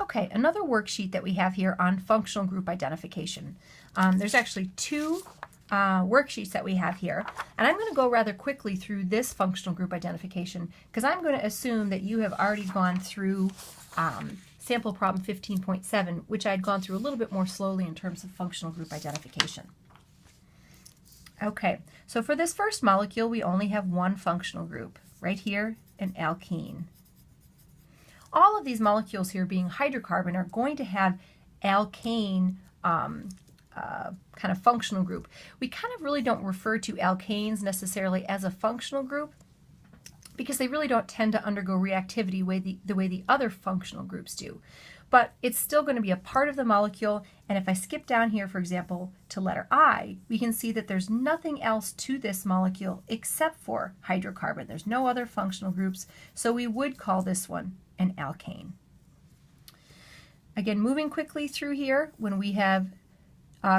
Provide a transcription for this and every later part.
Okay, another worksheet that we have here on functional group identification. There's actually two worksheets that we have here, and I'm going to go rather quickly through this functional group identification because I'm going to assume that you have already gone through sample problem 15.7, which I'd gone through a little bit more slowly in terms of functional group identification. Okay, so for this first molecule, we only have one functional group, right here, an alkene. All of these molecules here being hydrocarbon are going to have alkane kind of functional group. We kind of really don't refer to alkanes necessarily as a functional group because they really don't tend to undergo reactivity the way the other functional groups do. But it's still going to be a part of the molecule, and if I skip down here, for example, to letter I, we can see that there's nothing else to this molecule except for hydrocarbon. There's no other functional groups, so we would call this one an alkane. Again, moving quickly through here, when we have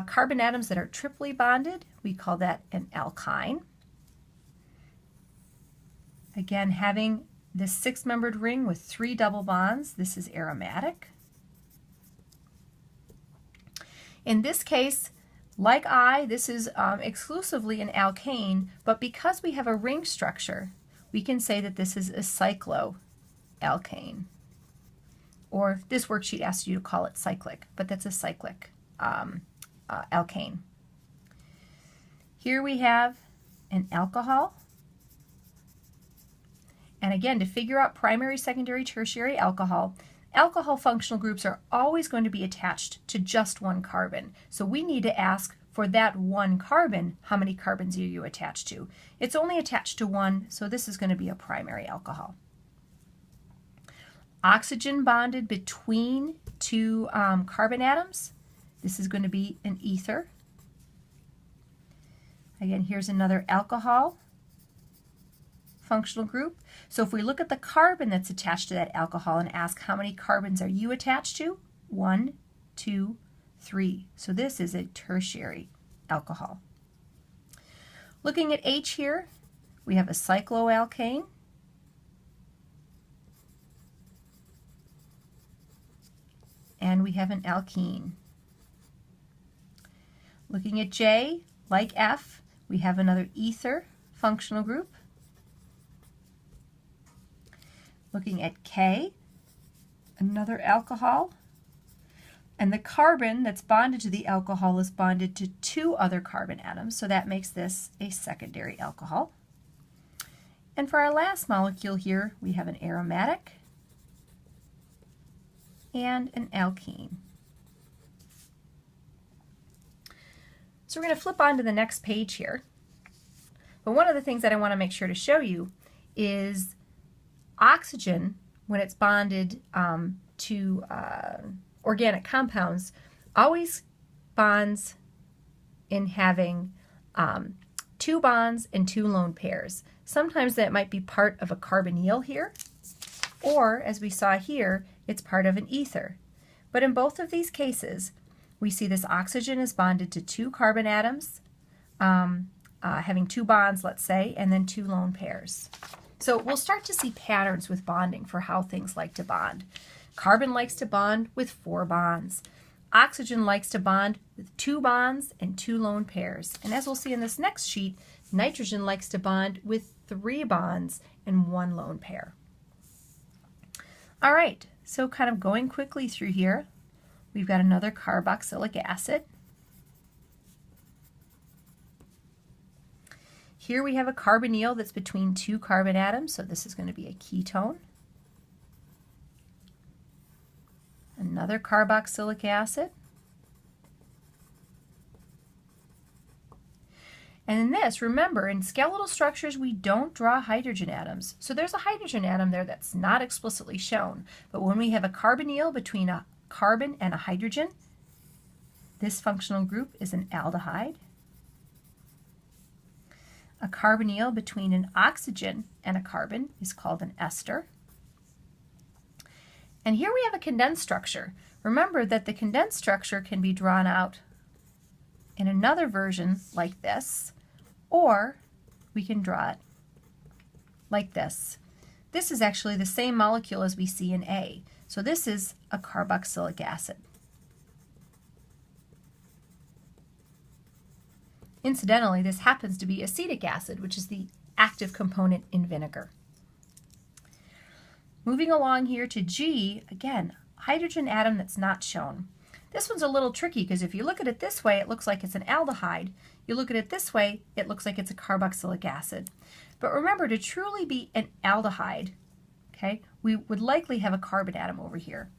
carbon atoms that are triply bonded, we call that an alkyne. Again, having this six-membered ring with 3 double bonds, this is aromatic. In this case, like this is exclusively an alkane, but because we have a ring structure, we can say that this is a cycloalkane. Or this worksheet asks you to call it cyclic, but that's a cyclic alkane. Here we have an alcohol. And again, to figure out primary, secondary, tertiary alcohol, alcohol functional groups are always going to be attached to just one carbon. So we need to ask for that one carbon, how many carbons are you attached to? It's only attached to one, so this is going to be a primary alcohol. Oxygen bonded between 2 carbon atoms, this is going to be an ether. Again, here's another alcohol functional group. So if we look at the carbon that's attached to that alcohol and ask how many carbons are you attached to? 1, 2, 3. So this is a tertiary alcohol. Looking at H here, we have a cycloalkane. And we have an alkene. Looking at J, like F, we have another ether functional group. Looking at K, another alcohol, and the carbon that's bonded to the alcohol is bonded to 2 other carbon atoms, so that makes this a secondary alcohol. And for our last molecule here, we have an aromatic and an alkene. So we're going to flip on to the next page here. But one of the things that I want to make sure to show you is oxygen, when it's bonded to organic compounds, always bonds in having 2 bonds and 2 lone pairs. Sometimes that might be part of a carbonyl here, or as we saw here, it's part of an ether. But in both of these cases, we see this oxygen is bonded to 2 carbon atoms, having 2 bonds, let's say, and then 2 lone pairs. So we'll start to see patterns with bonding for how things like to bond. Carbon likes to bond with 4 bonds. Oxygen likes to bond with 2 bonds and 2 lone pairs. And as we'll see in this next sheet, nitrogen likes to bond with 3 bonds and 1 lone pair. All right, so kind of going quickly through here, we've got another carboxylic acid. Here we have a carbonyl that's between 2 carbon atoms, so this is going to be a ketone. Another carboxylic acid. And in this, remember, in skeletal structures, we don't draw hydrogen atoms. So there's a hydrogen atom there that's not explicitly shown. But when we have a carbonyl between a carbon and a hydrogen, this functional group is an aldehyde. A carbonyl between an oxygen and a carbon is called an ester. And here we have a condensed structure. Remember that the condensed structure can be drawn out in another version like this, or we can draw it like this. This is actually the same molecule as we see in A. So this is a carboxylic acid. Incidentally, this happens to be acetic acid, which is the active component in vinegar. Moving along here to G, again, hydrogen atom that's not shown. This one's a little tricky because if you look at it this way, it looks like it's an aldehyde. You look at it this way, it looks like it's a carboxylic acid. But remember, to truly be an aldehyde, okay, we would likely have a carbon atom over here.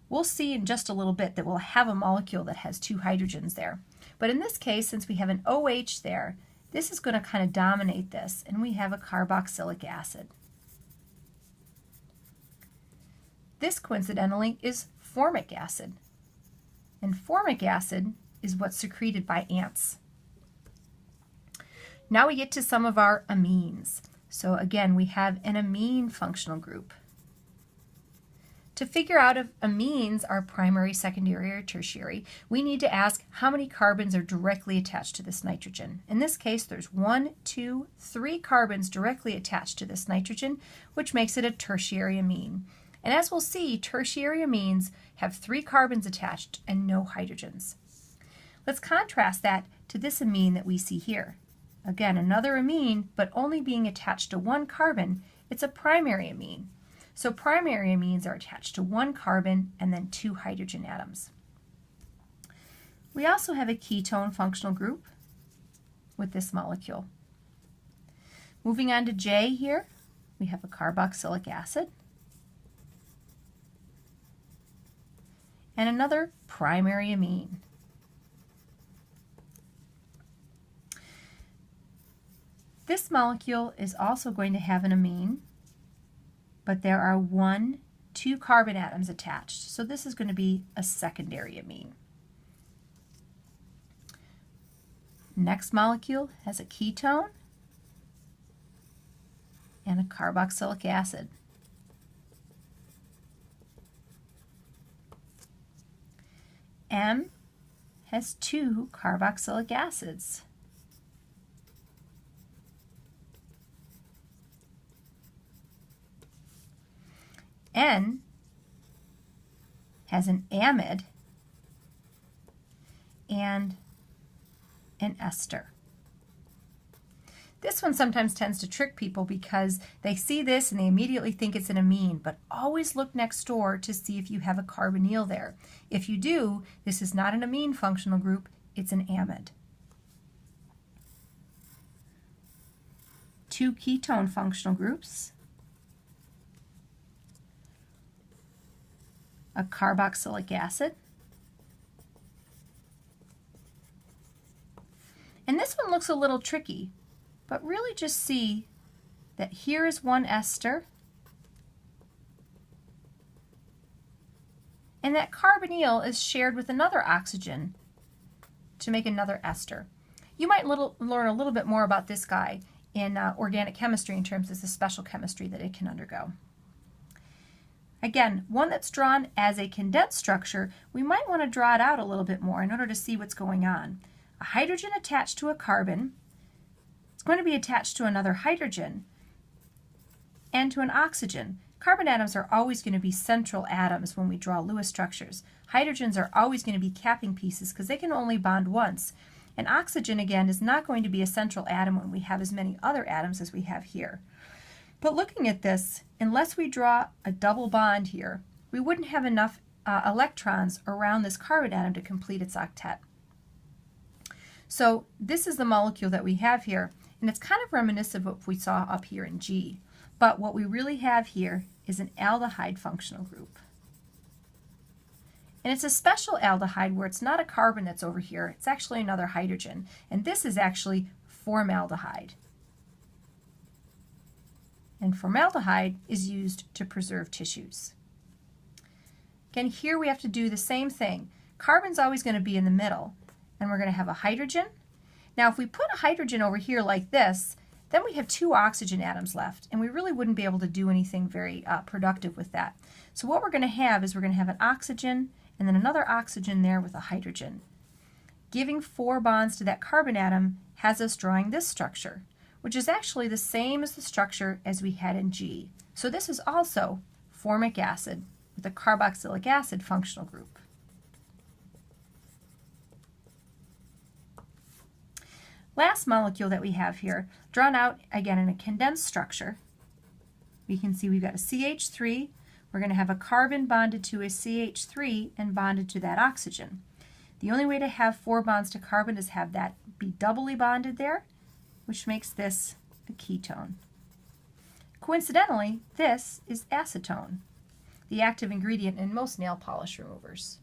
We'll see in just a little bit that we'll have a molecule that has two hydrogens there. But in this case, since we have an OH there, this is going to kind of dominate this, and we have a carboxylic acid. This, coincidentally, is formic acid. And formic acid is what's secreted by ants. Now we get to some of our amines. So again, we have an amine functional group. To figure out if amines are primary, secondary, or tertiary, we need to ask how many carbons are directly attached to this nitrogen. In this case, there's 1, 2, 3 carbons directly attached to this nitrogen, which makes it a tertiary amine. And as we'll see, tertiary amines have 3 carbons attached and no hydrogens. Let's contrast that to this amine that we see here. Again, another amine, but only being attached to 1 carbon, it's a primary amine. So primary amines are attached to 1 carbon and then 2 hydrogen atoms. We also have a ketone functional group with this molecule. Moving on to J here, we have a carboxylic acid and another primary amine. This molecule is also going to have an amine, but there are 1, 2 carbon atoms attached. So this is going to be a secondary amine. Next molecule has a ketone and a carboxylic acid. M has 2 carboxylic acids. N has an amide and an ester. This one sometimes tends to trick people because they see this and they immediately think it's an amine, but always look next door to see if you have a carbonyl there. If you do, this is not an amine functional group, it's an amide. 2 ketone functional groups, a carboxylic acid, and this one looks a little tricky, but really just see that here is 1 ester, and that carbonyl is shared with another oxygen to make another ester. You might learn a little bit more about this guy in organic chemistry in terms of the special chemistry that it can undergo. Again, one that's drawn as a condensed structure, we might want to draw it out a little bit more in order to see what's going on. A hydrogen attached to a carbon, it's going to be attached to another hydrogen and to an oxygen. Carbon atoms are always going to be central atoms when we draw Lewis structures. Hydrogens are always going to be capping pieces because they can only bond once. And oxygen, again, is not going to be a central atom when we have as many other atoms as we have here. But looking at this, unless we draw a double bond here, we wouldn't have enough electrons around this carbon atom to complete its octet. So this is the molecule that we have here, and it's kind of reminiscent of what we saw up here in G. But what we really have here is an aldehyde functional group. And it's a special aldehyde where it's not a carbon that's over here, it's actually another hydrogen. And this is actually formaldehyde. And formaldehyde is used to preserve tissues. Again, here we have to do the same thing. Carbon's always going to be in the middle, and we're going to have a hydrogen. Now, if we put a hydrogen over here like this, then we have 2 oxygen atoms left, and we really wouldn't be able to do anything very productive with that. So what we're going to have is we're going to have an oxygen and then another oxygen there with a hydrogen. Giving 4 bonds to that carbon atom has us drawing this structure. which is actually the same as the structure as we had in G. So this is also formic acid with a carboxylic acid functional group. Last molecule that we have here, drawn out again in a condensed structure. We can see we've got a CH3. We're going to have a carbon bonded to a CH3 and bonded to that oxygen. The only way to have 4 bonds to carbon is have that be doubly bonded there, which makes this a ketone. Coincidentally, this is acetone, the active ingredient in most nail polish removers.